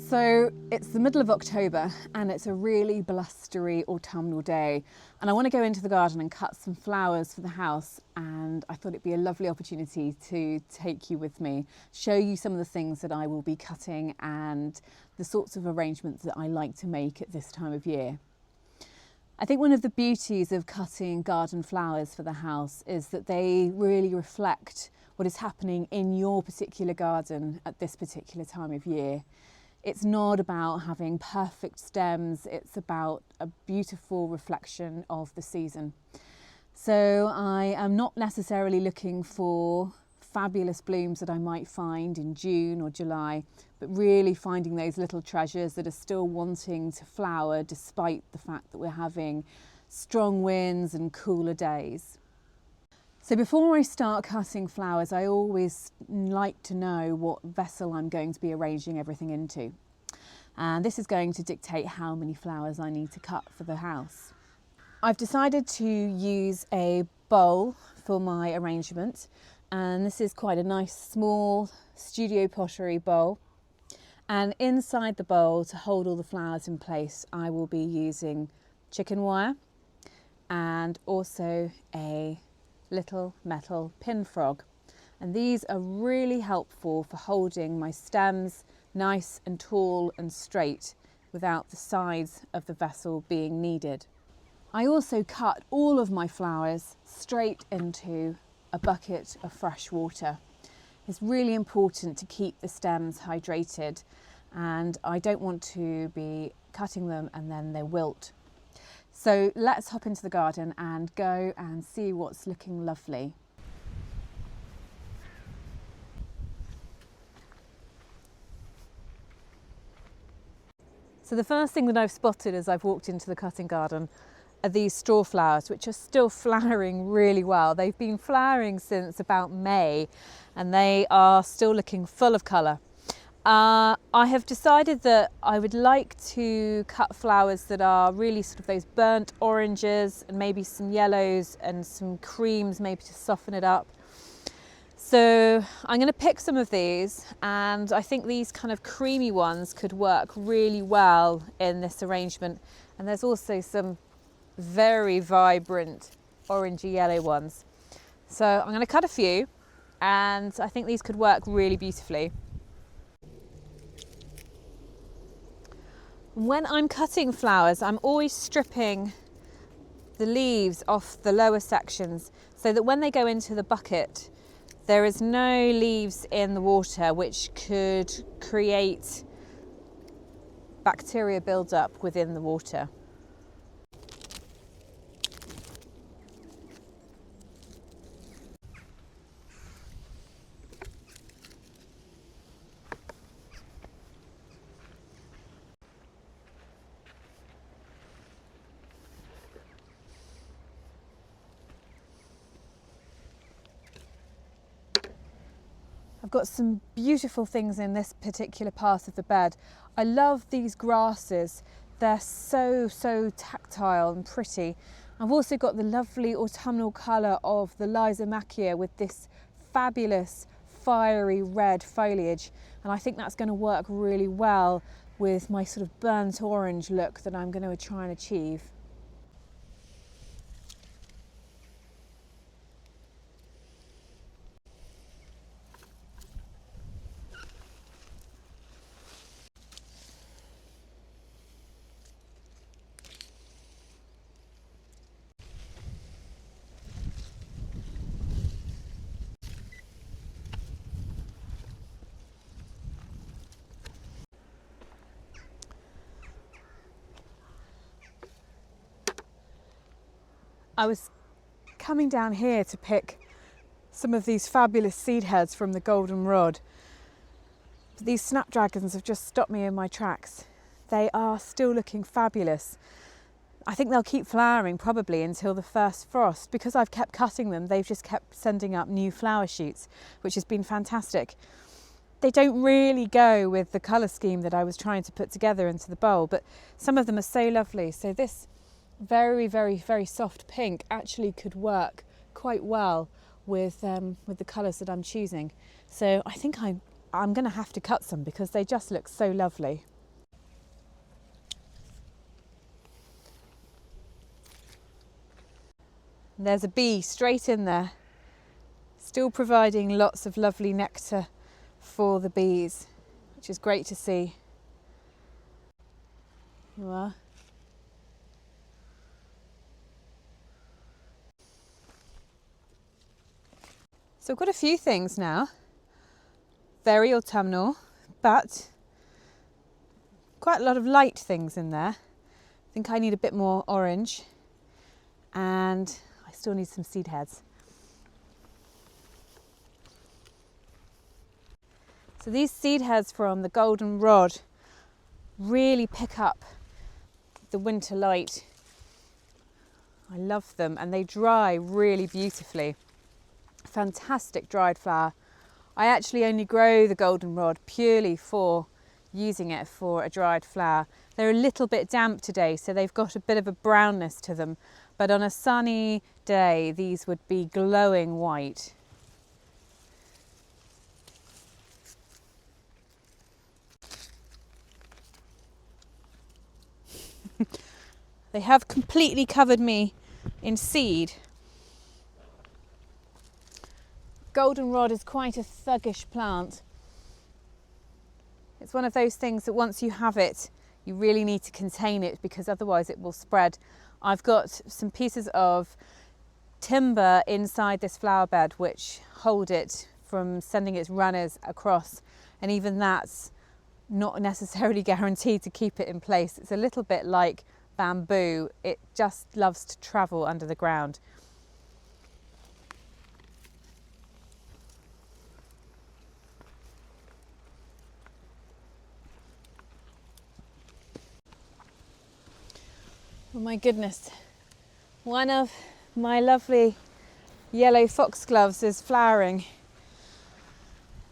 So it's the middle of October and it's a really blustery autumnal day, and I want to go into the garden and cut some flowers for the house, and I thought it'd be a lovely opportunity to take you with me, show you some of the things that I will be cutting and the sorts of arrangements that I like to make at this time of year. I think one of the beauties of cutting garden flowers for the house is that they really reflect what is happening in your particular garden at this particular time of year. It's not about having perfect stems, it's about a beautiful reflection of the season. So I am not necessarily looking for fabulous blooms that I might find in June or July, but really finding those little treasures that are still wanting to flower despite the fact that we're having strong winds and cooler days. So before I start cutting flowers, I always like to know what vessel I'm going to be arranging everything into. And this is going to dictate how many flowers I need to cut for the house. I've decided to use a bowl for my arrangement, and this is quite a nice small studio pottery bowl. And inside the bowl, to hold all the flowers in place, I will be using chicken wire and also a little metal pin frog, and these are really helpful for holding my stems nice and tall and straight without the sides of the vessel being needed. I also cut all of my flowers straight into a bucket of fresh water. It's really important to keep the stems hydrated, and I don't want to be cutting them and then they wilt. So let's hop into the garden and go and see what's looking lovely. So the first thing that I've spotted as I've walked into the cutting garden are these straw flowers, which are still flowering really well. They've been flowering since about May and they are still looking full of colour. I have decided that I would like to cut flowers that are really sort of those burnt oranges and maybe some yellows and some creams maybe to soften it up. So I'm going to pick some of these, and I think these kind of creamy ones could work really well in this arrangement. And there's also some very vibrant orangey yellow ones. So I'm going to cut a few, and I think these could work really beautifully. When I'm cutting flowers, I'm always stripping the leaves off the lower sections so that when they go into the bucket, there is no leaves in the water which could create bacteria build-up within the water. I've got some beautiful things in this particular part of the bed. I love these grasses. They're so tactile and pretty. I've also got the lovely autumnal colour of the Lysimachia with this fabulous fiery red foliage, and I think that's going to work really well with my sort of burnt orange look that I'm going to try and achieve. I was coming down here to pick some of these fabulous seed heads from the goldenrod. But these snapdragons have just stopped me in my tracks. They are still looking fabulous. I think they'll keep flowering probably until the first frost. Because I've kept cutting them, they've just kept sending up new flower shoots, which has been fantastic. They don't really go with the colour scheme that I was trying to put together into the bowl, but some of them are so lovely. So this very soft pink actually could work quite well with the colours that I'm choosing. So I think I'm going to have to cut some because they just look so lovely. And there's a bee straight in there, still providing lots of lovely nectar for the bees, which is great to see. You are. So I've got a few things now, very autumnal, but quite a lot of light things in there. I think I need a bit more orange, and I still need some seed heads. So these seed heads from the goldenrod really pick up the winter light. I love them, and they dry really beautifully. Fantastic dried flower. I actually only grow the goldenrod purely for using it for a dried flower. They're a little bit damp today, so they've got a bit of a brownness to them, but on a sunny day these would be glowing white. They have completely covered me in seed. Goldenrod is quite a thuggish plant. It's one of those things that once you have it, you really need to contain it, because otherwise it will spread. I've got some pieces of timber inside this flower bed which hold it from sending its runners across, and even that's not necessarily guaranteed to keep it in place. It's a little bit like bamboo. It just loves to travel under the ground. Oh my goodness, one of my lovely yellow foxgloves is flowering.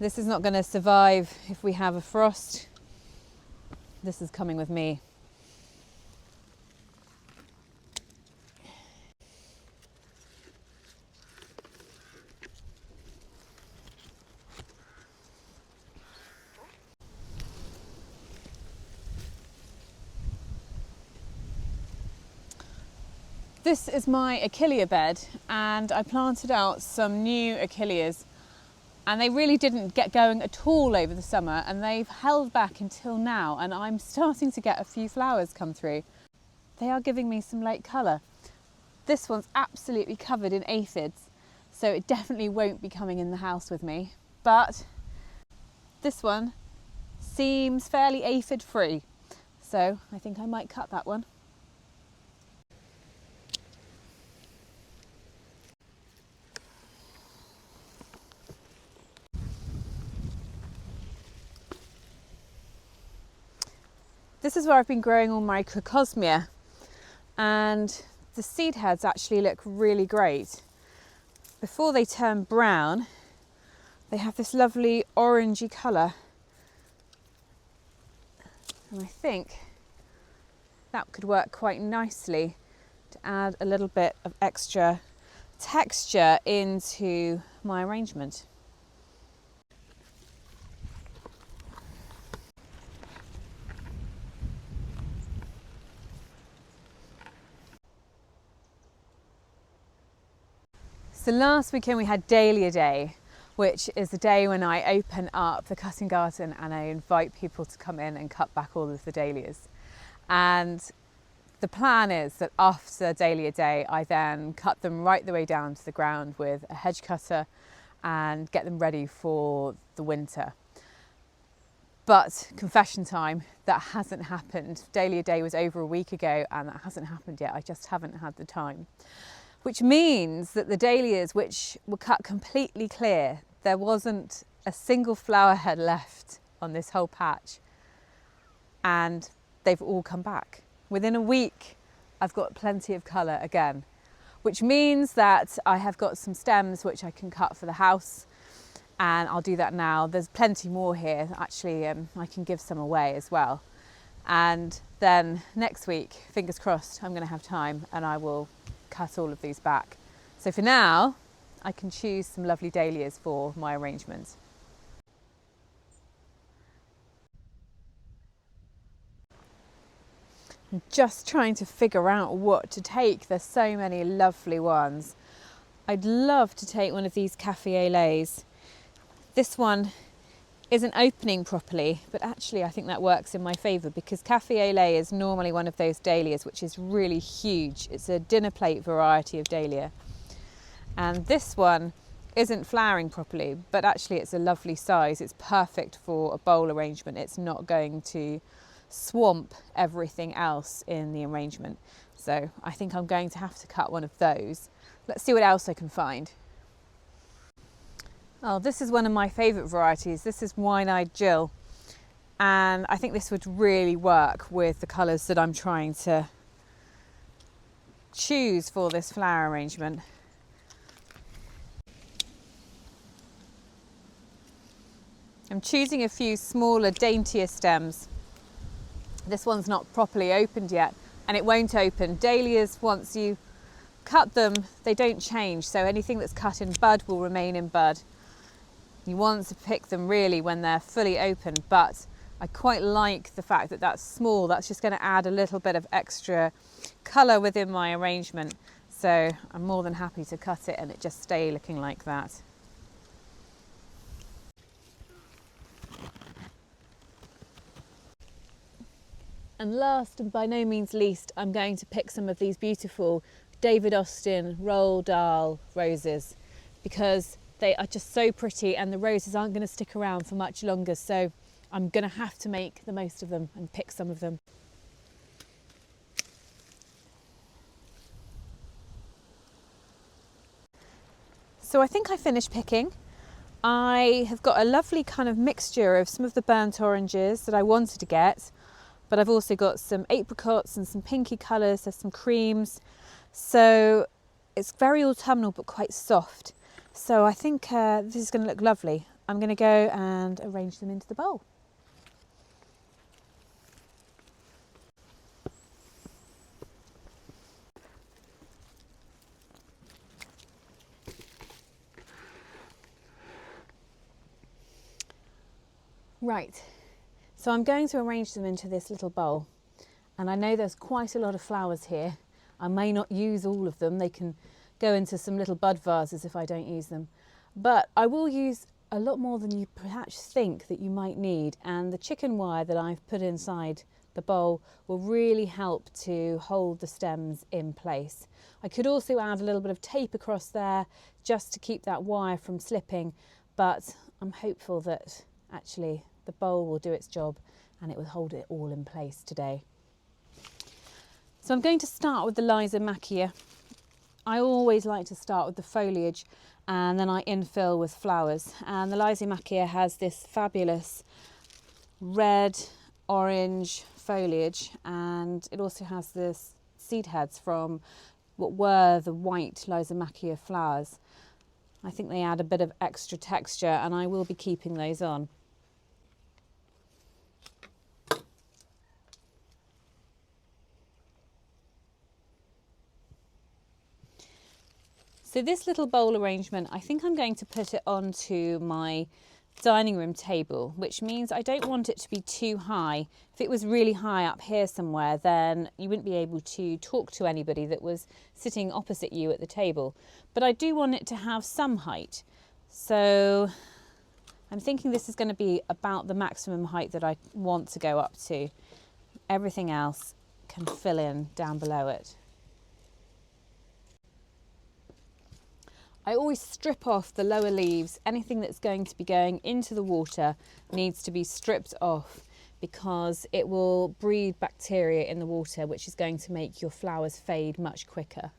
This is not going to survive if we have a frost. This is coming with me. This is my achillea bed, and I planted out some new achilleas, and they really didn't get going at all over the summer, and they've held back until now, and I'm starting to get a few flowers come through. They are giving me some late colour. This one's absolutely covered in aphids, so it definitely won't be coming in the house with me, but this one seems fairly aphid free, so I think I might cut that one. This is where I've been growing all my crocosmia, and the seed heads actually look really great. Before they turn brown, they have this lovely orangey colour, and I think that could work quite nicely to add a little bit of extra texture into my arrangement. So last weekend we had Dahlia Day, which is the day when I open up the cutting garden and I invite people to come in and cut back all of the dahlias. And the plan is that after Dahlia Day, I then cut them right the way down to the ground with a hedge cutter and get them ready for the winter. But confession time, that hasn't happened. Dahlia Day was over a week ago and that hasn't happened yet. I just haven't had the time. Which means that the dahlias, which were cut completely clear, there wasn't a single flower head left on this whole patch, and they've all come back. Within a week, I've got plenty of colour again, which means that I have got some stems which I can cut for the house, and I'll do that now. There's plenty more here. Actually, I can give some away as well. And then next week, fingers crossed, I'm going to have time and I will cut all of these back. So for now, I can choose some lovely dahlias for my arrangement. I'm just trying to figure out what to take. There's so many lovely ones. I'd love to take one of these cafe au laits. This one isn't opening properly, but actually I think that works in my favour because cafe au lait is normally one of those dahlias which is really huge. It's a dinner plate variety of dahlia. And this one isn't flowering properly, but actually it's a lovely size. It's perfect for a bowl arrangement. It's not going to swamp everything else in the arrangement. So I think I'm going to have to cut one of those. Let's see what else I can find. Oh, this is one of my favourite varieties. This is Wine-Eyed Jill. And I think this would really work with the colours that I'm trying to choose for this flower arrangement. I'm choosing a few smaller, daintier stems. This one's not properly opened yet, and it won't open. Dahlias, once you cut them, they don't change. So anything that's cut in bud will remain in bud. You want to pick them really when they're fully open, but I quite like the fact that that's small. That's just going to add a little bit of extra colour within my arrangement. So I'm more than happy to cut it and it just stay looking like that. And last and by no means least, I'm going to pick some of these beautiful David Austin Roald Dahl roses because they are just so pretty and the roses aren't going to stick around for much longer, so I'm going to have to make the most of them and pick some of them. So I think I finished picking. I have got a lovely kind of mixture of some of the burnt oranges that I wanted to get, but I've also got some apricots and some pinky colours, there's some creams. So it's very autumnal but quite soft. So I think this is going to look lovely. I'm going to go and arrange them into the bowl. Right, so I'm going to arrange them into this little bowl. And I know there's quite a lot of flowers here. I may not use all of them. They can go into some little bud vases if I don't use them. But I will use a lot more than you perhaps think that you might need. And the chicken wire that I've put inside the bowl will really help to hold the stems in place. I could also add a little bit of tape across there just to keep that wire from slipping. But I'm hopeful that actually the bowl will do its job and it will hold it all in place today. So I'm going to start with the Lysimachia. I always like to start with the foliage and then I infill with flowers. And the Lysimachia has this fabulous red, orange foliage, and it also has the seed heads from what were the white Lysimachia flowers. I think they add a bit of extra texture and I will be keeping those on. So this little bowl arrangement, I think I'm going to put it onto my dining room table, which means I don't want it to be too high. If it was really high up here somewhere, then you wouldn't be able to talk to anybody that was sitting opposite you at the table. But I do want it to have some height. So I'm thinking this is going to be about the maximum height that I want to go up to. Everything else can fill in down below it. I always strip off the lower leaves. Anything that's going to be going into the water needs to be stripped off because it will breed bacteria in the water, which is going to make your flowers fade much quicker.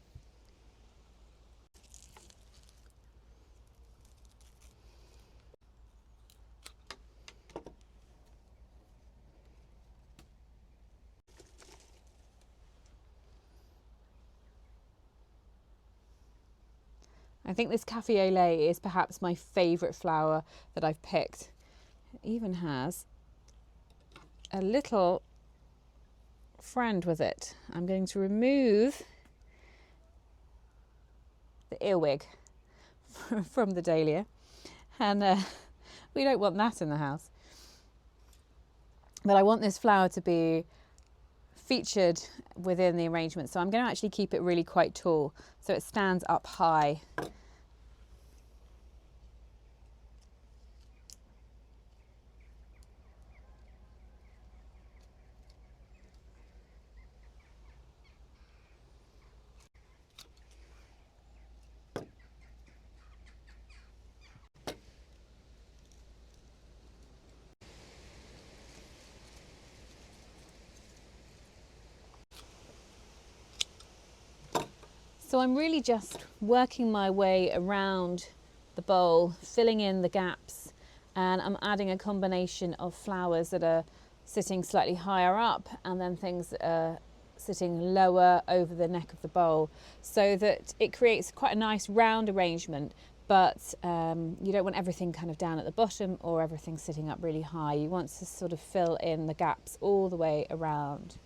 I think this cafe au lait is perhaps my favourite flower that I've picked. It even has a little friend with it. I'm going to remove the earwig from the dahlia, and we don't want that in the house. But I want this flower to be featured within the arrangement. So I'm going to actually keep it really quite tall so it stands up high. So I'm really just working my way around the bowl, filling in the gaps, and I'm adding a combination of flowers that are sitting slightly higher up and then things that are sitting lower over the neck of the bowl, so that it creates quite a nice round arrangement, but you don't want everything kind of down at the bottom or everything sitting up really high. You want to sort of fill in the gaps all the way around.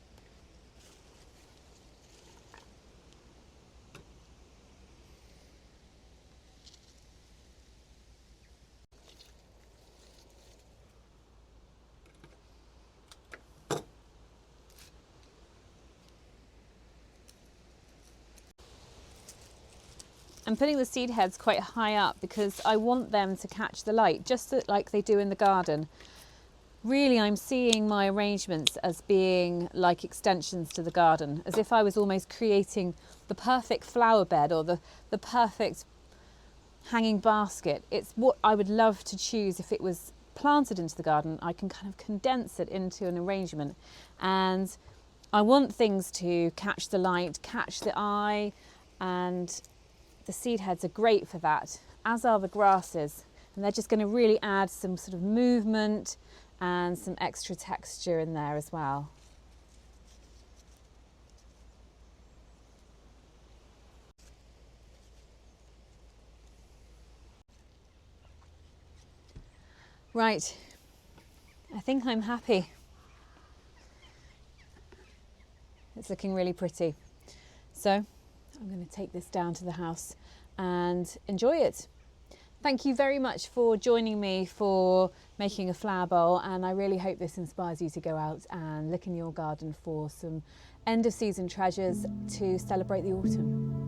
I'm putting the seed heads quite high up because I want them to catch the light, just like they do in the garden. Really, I'm seeing my arrangements as being like extensions to the garden, as if I was almost creating the perfect flower bed or the perfect hanging basket. It's what I would love to choose if it was planted into the garden. I can kind of condense it into an arrangement, and I want things to catch the light, catch the eye, and the seed heads are great for that, as are the grasses, and they're just going to really add some sort of movement and some extra texture in there as well. Right, I think I'm happy. It's looking really pretty. So I'm going to take this down to the house and enjoy it. Thank you very much for joining me for making a flower bowl, and I really hope this inspires you to go out and look in your garden for some end of season treasures to celebrate the autumn.